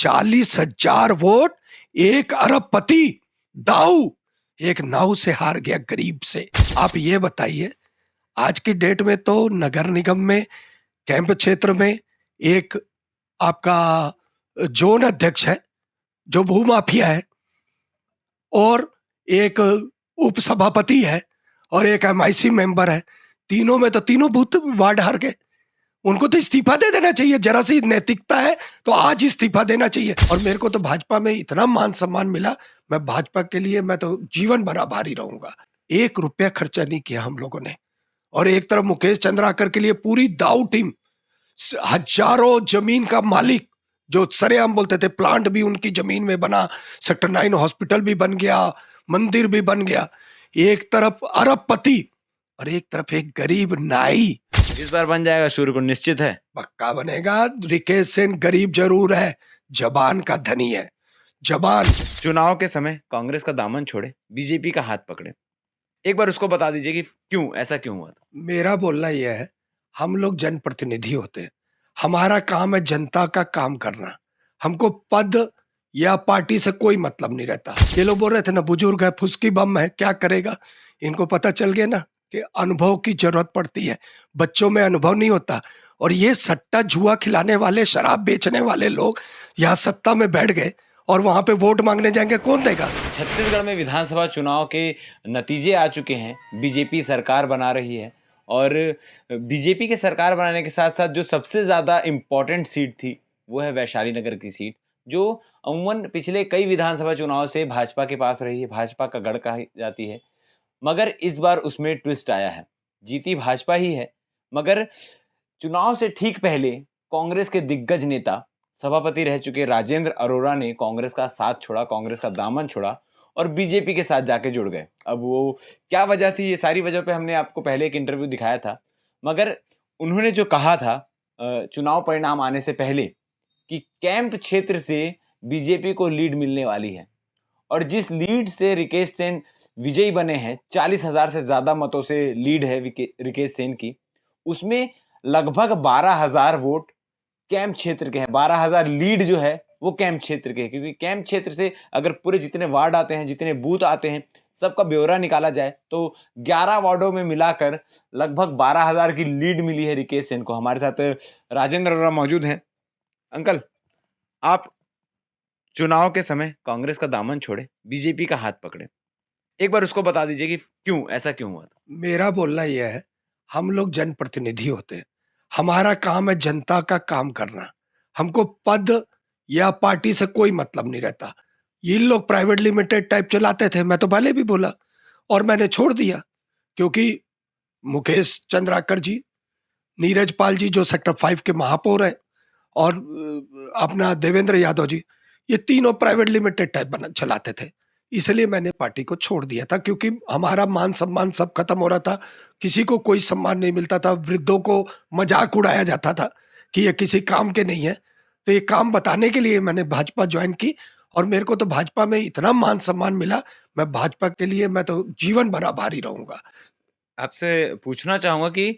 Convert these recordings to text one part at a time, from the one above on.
40,000 vote, 1 अरबपति दाऊ एक नाव से हार गया गरीब से। आप ये बताइए, आज की डेट में तो नगर निगम में कैंप क्षेत्र में एक आपका जोन अध्यक्ष है जो भूमाफिया है, और एक उप सभापति है, और एक एमआईसी मेंबर है। तीनों में तो तीनों बूथ वार्ड हार गए। उनको तो इस्तीफा दे देना चाहिए। जरा सी नैतिकता है तो आज इस्तीफा देना चाहिए। और मेरे को तो भाजपा में इतना मान सम्मान मिला, मैं भाजपा के लिए मैं तो जीवन भर आभारी रहूंगा। 1 रुपया खर्चा नहीं किया हम लोगों ने। और एक तरफ मुकेश चंद्राकर के लिए पूरी दाऊ टीम, हजारों जमीन का मालिक जो सरेआम बोलते थे, प्लांट भी उनकी जमीन में बना, सेक्टर 9 हॉस्पिटल भी बन गया, मंदिर भी बन गया। एक तरफ अरबपति और एक तरफ एक गरीब नाई। इस बार बन जाएगा सूर्यकुंड, निश्चित है? पक्का बनेगा। रिकेश सेन गरीब जरूर है, जबान का धनी है। जबान। चुनाव के समय कांग्रेस का दामन छोड़े, बीजेपी का हाथ पकड़े, एक बार उसको बता दीजिए कि क्यों, ऐसा क्यों हुआ था? मेरा बोलना यह है, हम लोग जनप्रतिनिधि होते हैं, हमारा काम है जनता का काम करना। हमको पद या पार्टी से कोई मतलब नहीं रहता। ये लोग बोल रहे थे ना, बुजुर्ग है, फुसकी बम है, क्या करेगा। इनको पता चल गया ना कि अनुभव की जरूरत पड़ती है। बच्चों में अनुभव नहीं होता। और ये सट्टा जुआ खिलाने वाले, शराब बेचने वाले लोग यहाँ सत्ता में बैठ गए और वहां पे वोट मांगने जाएंगे, कौन देगा। छत्तीसगढ़ में विधानसभा चुनाव के नतीजे आ चुके हैं। बीजेपी सरकार बना रही है, और बीजेपी के सरकार बनाने के साथ साथ जो सबसे ज़्यादा इम्पोर्टेंट सीट थी वो है वैशाली नगर की सीट, जो अमूमन पिछले कई विधानसभा चुनाव से भाजपा के पास रही है, भाजपा का गढ़ कही जाती है। मगर इस बार उसमें ट्विस्ट आया है। जीती भाजपा ही है, मगर चुनाव से ठीक पहले कांग्रेस के दिग्गज नेता, सभापति रह चुके राजेंद्र अरोड़ा ने कांग्रेस का साथ छोड़ा, कांग्रेस का दामन छोड़ा और बीजेपी के साथ जाके जुड़ गए। अब वो क्या वजह थी, ये सारी वजह पे हमने आपको पहले एक इंटरव्यू दिखाया था। मगर उन्होंने जो कहा था चुनाव परिणाम आने से पहले कि कैंप क्षेत्र से बीजेपी को लीड मिलने वाली है, और जिस लीड से रिकेश सेन विजयी बने हैं, 40,000 से ज़्यादा मतों से लीड है रिकेश सेन की, उसमें लगभग 12,000 वोट कैंप क्षेत्र के हैं। 12,000 लीड जो है वो कैंप क्षेत्र के है, क्योंकि कैंप क्षेत्र से अगर पूरे जितने वार्ड आते हैं, जितने बूथ आते हैं, सबका ब्यौरा निकाला जाए तो 11 वार्डों में मिलाकर लगभग 12,000 की लीड मिली है रिकेश सेन को। हमारे साथ राजेंद्र अरोड़ा मौजूद हैं। अंकल, आप चुनाव के समय कांग्रेस का दामन छोड़े, बीजेपी का हाथ पकड़े, एक बार उसको बता दीजिए कि क्यों, ऐसा क्यों हुआ था? मेरा बोलना यह है, हम लोग जनप्रतिनिधि होते हैं, हमारा काम है जनता का काम करना। हमको पद या पार्टी से कोई मतलब नहीं रहता। ये लोग प्राइवेट लिमिटेड टाइप चलाते थे, मैं तो पहले भी बोला, और मैंने छोड़ दिया, क्योंकि मुकेश चंद्राकर जी, नीरज पाल जी जो सेक्टर 5 के महापौर हैं, और अपना देवेंद्र यादव जी, ये तीनों प्राइवेट लिमिटेड टाइप बना चलाते थे। इसलिए मैंने पार्टी को छोड़ दिया था, क्योंकि हमारा मान सम्मान सब खत्म हो रहा था। किसी को कोई सम्मान नहीं मिलता था। वृद्धों को मजाक उड़ाया जाता था कि ये किसी काम के नहीं है। तो ये काम बताने के लिए मैंने भाजपा ज्वाइन की, और मेरे को तो भाजपा में इतना मान सम्मान मिला, मैं भाजपा के लिए मैं तो जीवन भर आभारी रहूंगा। आपसे पूछना चाहूंगा कि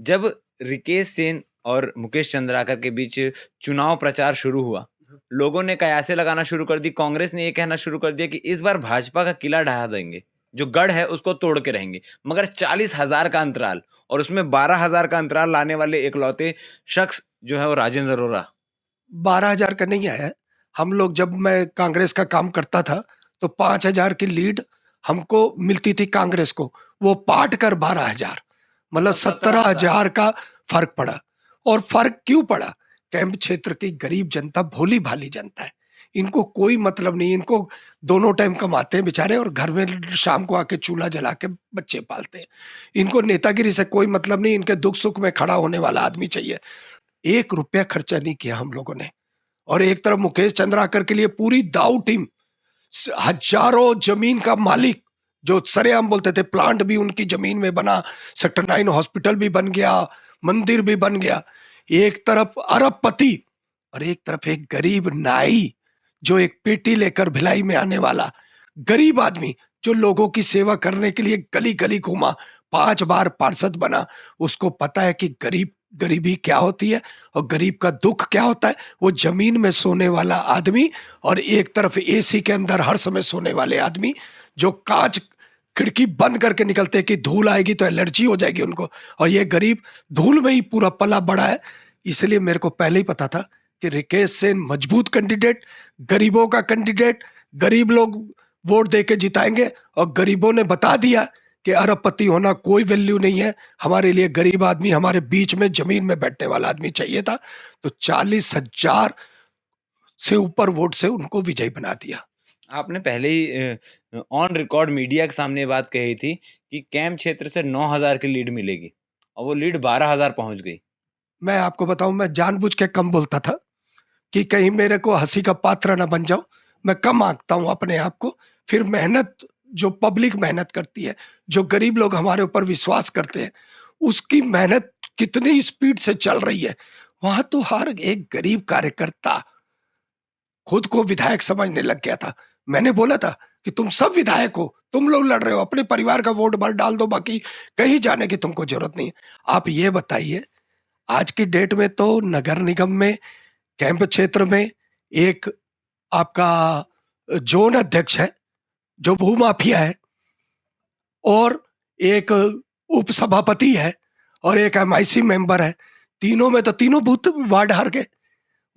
जब रिकेश सेन और मुकेश चंद्राकर के बीच चुनाव प्रचार शुरू हुआ, लोगों ने कयासें लगाना शुरू कर दी। कांग्रेस ने ये कहना शुरू कर दिया कि इस बार भाजपा का किला ढहा देंगे, जो गढ़ है उसको तोड़ के रहेंगे। मगर 40,000 का अंतराल, और उसमें 12,000 का अंतराल लाने वाले इकलौते शख्स जो है वो राजेंद्र अरोड़ा। 12,000 का नहीं आया है। हम लोग, जब मैं कांग्रेस का काम करता था तो 5,000 की लीड हमको मिलती थी कांग्रेस को, वो पाट कर 12,000, मतलब 17,000 का फर्क पड़ा। और फर्क क्यों पड़ा? कैंप क्षेत्र की गरीब जनता भोली भाली जनता है, इनको कोई मतलब नहीं। इनको दोनों टाइम कमाते हैं बेचारे, और घर में शाम को आके चूल्हा जला के बच्चे पालते हैं। इनको नेतागिरी से कोई मतलब नहीं, इनके दुख सुख में खड़ा होने वाला आदमी चाहिए। 1 रुपया खर्चा नहीं किया हम लोगों ने। और एक तरफ मुकेश चंद्राकर के लिए पूरी दाऊ टीम, हजारों जमीन का मालिक जो सरेआम बोलते थे, प्लांट भी उनकी जमीन में बना, सेक्टर 9 हॉस्पिटल भी बन गया, मंदिर भी बन गया। एक तरफ अरबपति और एक तरफ एक गरीब नाई, जो एक पेटी लेकर भिलाई में आने वाला गरीब आदमी, जो लोगों की सेवा करने के लिए गली गली घूमा, 5 बार पार्षद बना। उसको पता है कि गरीब गरीबी क्या होती है और गरीब का दुख क्या होता है। वो जमीन में सोने वाला आदमी और एक तरफ एसी के अंदर हर समय सोने वाले आदमी, जो कांच खिड़की बंद करके निकलते हैं कि धूल आएगी तो एलर्जी हो जाएगी उनको, और ये गरीब धूल में ही पूरा पला बड़ा है। इसलिए मेरे को पहले ही पता था कि रिकेश सेन मजबूत कैंडिडेट, गरीबों का कैंडिडेट, गरीब लोग वोट दे के जिताएंगे। और गरीबों ने बता दिया कि अरबपति होना कोई वैल्यू नहीं है, हमारे लिए गरीब आदमी हमारे बीच में जमीन में बैठने वाला आदमी चाहिए था। तो 40,000 से ऊपर वोट से उनको विजयी बना दिया। आपने पहले ही ऑन रिकॉर्ड मीडिया के सामने ये बात कही थी कि कैंप क्षेत्र से 9,000 की लीड मिलेगी और वो लीड 12,000 पहुंच गई। मैं आपको बताऊं, मैं जानबूझ के कम बोलता था कि कहीं मेरे को हंसी का पात्र ना बन जाओ। मैं कम आंकता हूं अपने आप को। फिर मेहनत, जो पब्लिक मेहनत करती है, जो गरीब लोग हमारे ऊपर विश्वास करते हैं, उसकी मेहनत कितनी स्पीड से चल रही है। वहां तो हर एक गरीब कार्यकर्ता खुद को विधायक समझने लग गया था। मैंने बोला था कि तुम सब विधायक हो, तुम लोग लड़ रहे हो, अपने परिवार का वोट भर डाल दो, बाकी कहीं जाने की तुमको जरूरत नहीं है। आप ये बताइए, आज की डेट में तो नगर निगम में कैंप क्षेत्र में एक आपका जोन अध्यक्ष है जो भूमाफिया है, और एक उप सभापति है, और एक एमआईसी मेंबर है। तीनों में तो तीनों बूथ वार्ड हार गए।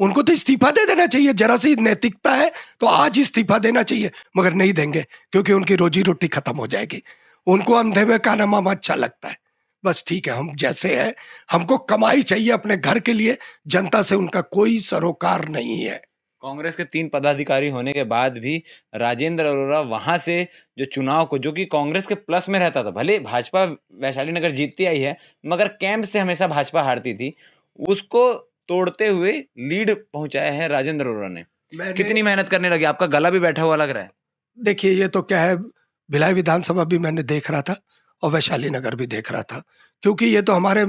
उनको तो इस्तीफा दे देना चाहिए। जरा सी नैतिकता है तो आज इस्तीफा देना चाहिए, मगर नहीं देंगे क्योंकि उनकी रोजी रोटी खत्म हो जाएगी। उनको अंधे में काना मामा अच्छा लगता है। बस ठीक है, हम जैसे हैं, हमको कमाई चाहिए अपने घर के लिए, जनता से उनका कोई सरोकार नहीं है। कांग्रेस के 3 पदाधिकारी होने के बाद भी राजेंद्र अरोड़ा वहां से जो चुनाव को, जो कि कांग्रेस के प्लस में रहता था, भले भाजपा वैशाली नगर जीतती आई है मगर कैंप से हमेशा भाजपा हारती थी, उसको तोड़ते हुए लीड पहुंचाया है राजेंद्र अरोड़ा ने। कितनी मेहनत करने लगे, आपका गला भी बैठा हुआ लग रहा है। देखिए, ये तो क्या है, भिलाई विधानसभा भी मैंने देख रहा था और वैशाली नगर भी देख रहा था, क्योंकि ये तो हमारे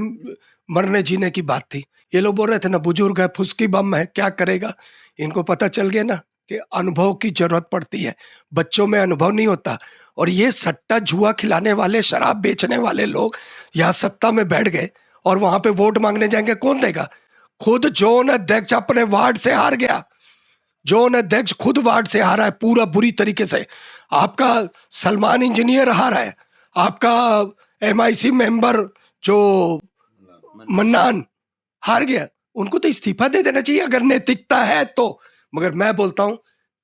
मरने जीने की बात थी। ये लोग बोल रहे थे ना, बुजुर्ग है, फुसकी बम है, क्या करेगा। इनको पता चल गया ना कि अनुभव की जरूरत पड़ती है। बच्चों में अनुभव नहीं होता। और ये सट्टा जुआ खिलाने वाले, शराब बेचने वाले लोग यहाँ सत्ता में बैठ गए और वहां पे वोट मांगने जाएंगे, कौन देगा। खुद जोन अध्यक्ष अपने वार्ड से हार गया। जोन अध्यक्ष खुद वार्ड से हारा है पूरा बुरी तरीके से। आपका सलमान इंजीनियर हारा है, आपका एमआईसी मेंबर जो मन्नान हार गया। उनको तो इस्तीफा दे देना चाहिए अगर नैतिकता है तो। मगर मैं बोलता हूं,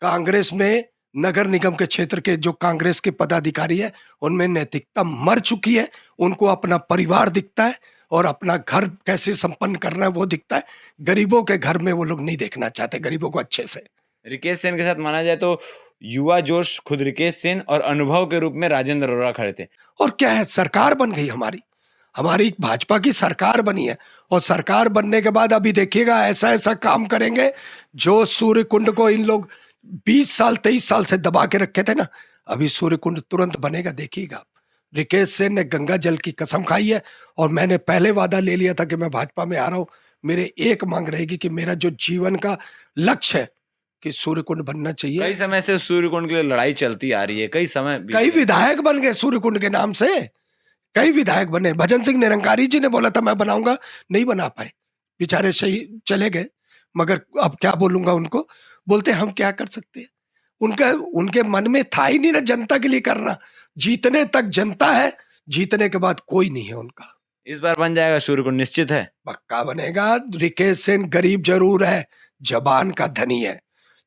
कांग्रेस में नगर निगम के क्षेत्र के जो कांग्रेस के पदाधिकारी है, उनमें नैतिकता मर चुकी है। उनको अपना परिवार दिखता है और अपना घर कैसे संपन्न करना है वो दिखता है। गरीबों के घर में वो लोग नहीं देखना चाहते, गरीबों को अच्छे से। रिकेश सेन के साथ माना जाए तो युवा जोश खुद रिकेश सेन और अनुभव के रूप में राजेंद्र अरोड़ा खड़े थे। और क्या है, सरकार बन गई हमारी, हमारी भाजपा की सरकार बनी है। और सरकार बनने के बाद अभी देखिएगा, ऐसा ऐसा काम करेंगे जो सूर्य कुंड को इन लोग 20 साल 23 साल से दबा के रखे थे ना, अभी सूर्य कुंड तुरंत बनेगा, देखिएगा आप। रिकेश सेन ने गंगा जल की कसम खाई है और मैंने पहले वादा ले लिया था कि मैं भाजपा में आ रहा हूं। मेरे एक मांग रहेगी कि मेरा जो जीवन का लक्ष्य है कि सूर्य कुंड बनना चाहिए। कई समय से सूर्य कुंड के लिए लड़ाई चलती आ रही है, कई समय कई विधायक बन गए सूर्य कुंड के नाम से, कई विधायक बने। भजन सिंह निरंकारी जी ने बोला था मैं बनाऊंगा, नहीं बना पाए, बेचारे शहीद चले गए। मगर अब क्या बोलूंगा उनको, बोलते हम क्या कर सकते हैं। उनका, उनके मन में था ही नहीं ना जनता के लिए करना। जीतने तक जनता है, जीतने के बाद कोई नहीं है उनका। इस बार बन जाएगा सूर्य कुंड, निश्चित है। पक्का बनेगा। रिकेश सेन गरीब जरूर है, जबान का धनी है।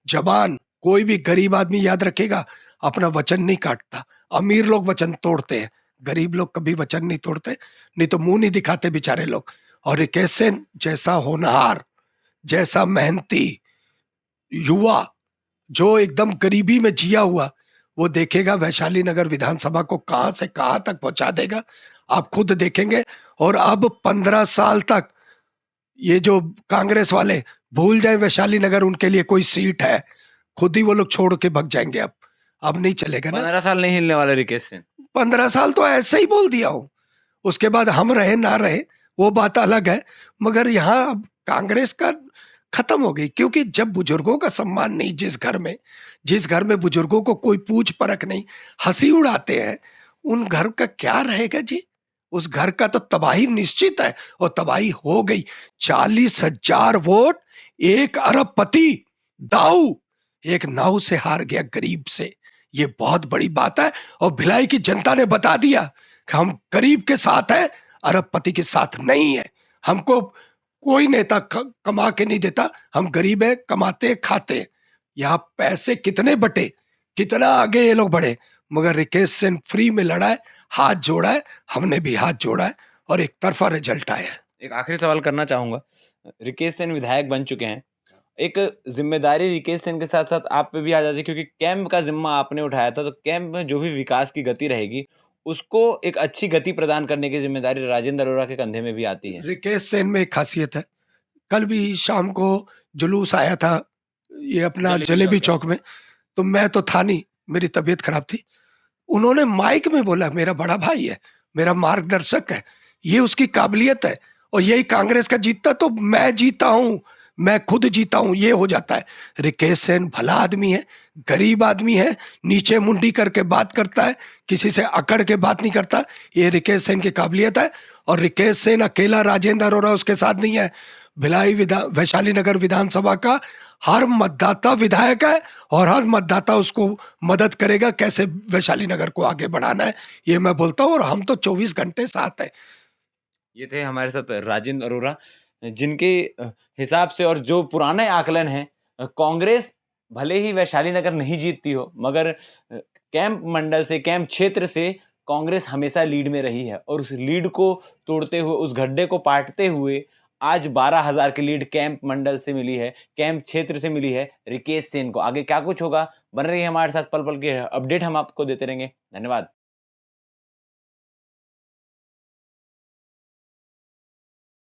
जबान, कोई भी गरीब आदमी याद रखेगा, अपना वचन नहीं काटता। अमीर लोग वचन तोड़ते हैं, गरीब लोग कभी वचन नहीं तोड़ते, नहीं तो मुंह नहीं दिखाते बेचारे लोग। और रिकेश सेन जैसा होनहार, जैसा मेहनती युवा, जो एकदम गरीबी में जिया हुआ, वो देखेगा वैशाली नगर विधानसभा को कहां से कहां तक पहुंचा देगा, आप खुद देखेंगे। और अब 15 साल तक ये जो कांग्रेस वाले भूल जाए वैशाली नगर उनके लिए कोई सीट है, खुद ही वो लोग छोड़ के भग जाएंगे। अब नहीं चलेगा ना। 15 साल नहीं हिलने वाले रिकेश सेन। 15 साल तो ऐसे ही बोल दिया हो, उसके बाद हम रहे ना रहे वो बात अलग है। मगर यहाँ अब कांग्रेस का खत्म हो गई, क्योंकि जब बुजुर्गों का सम्मान नहीं, जिस घर में बुजुर्गों को कोई पूछ परख नहीं, हंसी उड़ाते हैं, उन घर का क्या रहेगा जी। उस घर का तो तबाही निश्चित है और तबाही हो गई। 40,000 वोट, 1 अरबपति दाऊ एक नाव से हार गया गरीब से। ये बहुत बड़ी बात है और भिलाई की जनता ने बता दिया कि हम गरीब के साथ हैं, अरबपति के साथ नहीं है। हमको कोई नेता कमा के नहीं देता, हम गरीब है, कमाते खाते। यहाँ पैसे कितने बटे, कितना आगे ये लोग बढ़े, मगर रिकेश सिंह फ्री में लड़ा है, हाथ जोड़ा है, हमने भी हाथ जोड़ा है और एक तरफा रिजल्ट आया है। एक आखिरी सवाल करना चाहूंगा। रिकेश सेन विधायक बन चुके हैं, एक जिम्मेदारी रिकेश सेन के साथ साथ आप पे भी आ जाती है, क्योंकि कैंप का जिम्मा आपने उठाया था, तो कैंप में जो भी विकास की गति रहेगी उसको एक अच्छी गति प्रदान करने की जिम्मेदारी राजेंद्र अरोड़ा के कंधे में भी आती है। रिकेश सेन में एक खासियत है, कल भी शाम को जुलूस आया था ये अपना जलेबी चौक में, तो मैं तो था नहीं, मेरी तबीयत खराब थी। उन्होंने माइक में बोला मेरा बड़ा भाई है, मेरा मार्गदर्शक है, ये उसकी काबिलियत है और यही कांग्रेस का जीतता तो मैं जीता हूं, मैं खुद जीता हूं, ये हो जाता है। रिकेश सेन भला आदमी है, गरीब आदमी है, नीचे मुंडी करके बात करता है, किसी से अकड़ के बात नहीं करता, ये रिकेश सेन की काबिलियत है। और रिकेश सेन अकेला राजेंद्र अरोड़ा उसके साथ नहीं है, भिलाई वैशाली नगर विधानसभा का हर मतदाता विधायक है और हर मतदाता उसको मदद करेगा कैसे वैशाली नगर को आगे बढ़ाना है, ये मैं बोलता हूँ। और हम तो 24 घंटे साथ हैं। ये थे हमारे साथ राजेंद्र अरोड़ा, जिनके हिसाब से और जो पुराने आकलन हैं, कांग्रेस भले ही वैशाली नगर नहीं जीतती हो, मगर कैंप मंडल से, कैंप क्षेत्र से कांग्रेस हमेशा लीड में रही है और उस लीड को तोड़ते हुए, उस गड्ढे को पाटते हुए आज 12,000 की लीड कैंप मंडल से मिली है, कैंप क्षेत्र से मिली है रिकेश सेन को। आगे क्या कुछ होगा, बन रही है हमारे साथ पल पल के अपडेट, हम आपको देते रहेंगे। धन्यवाद।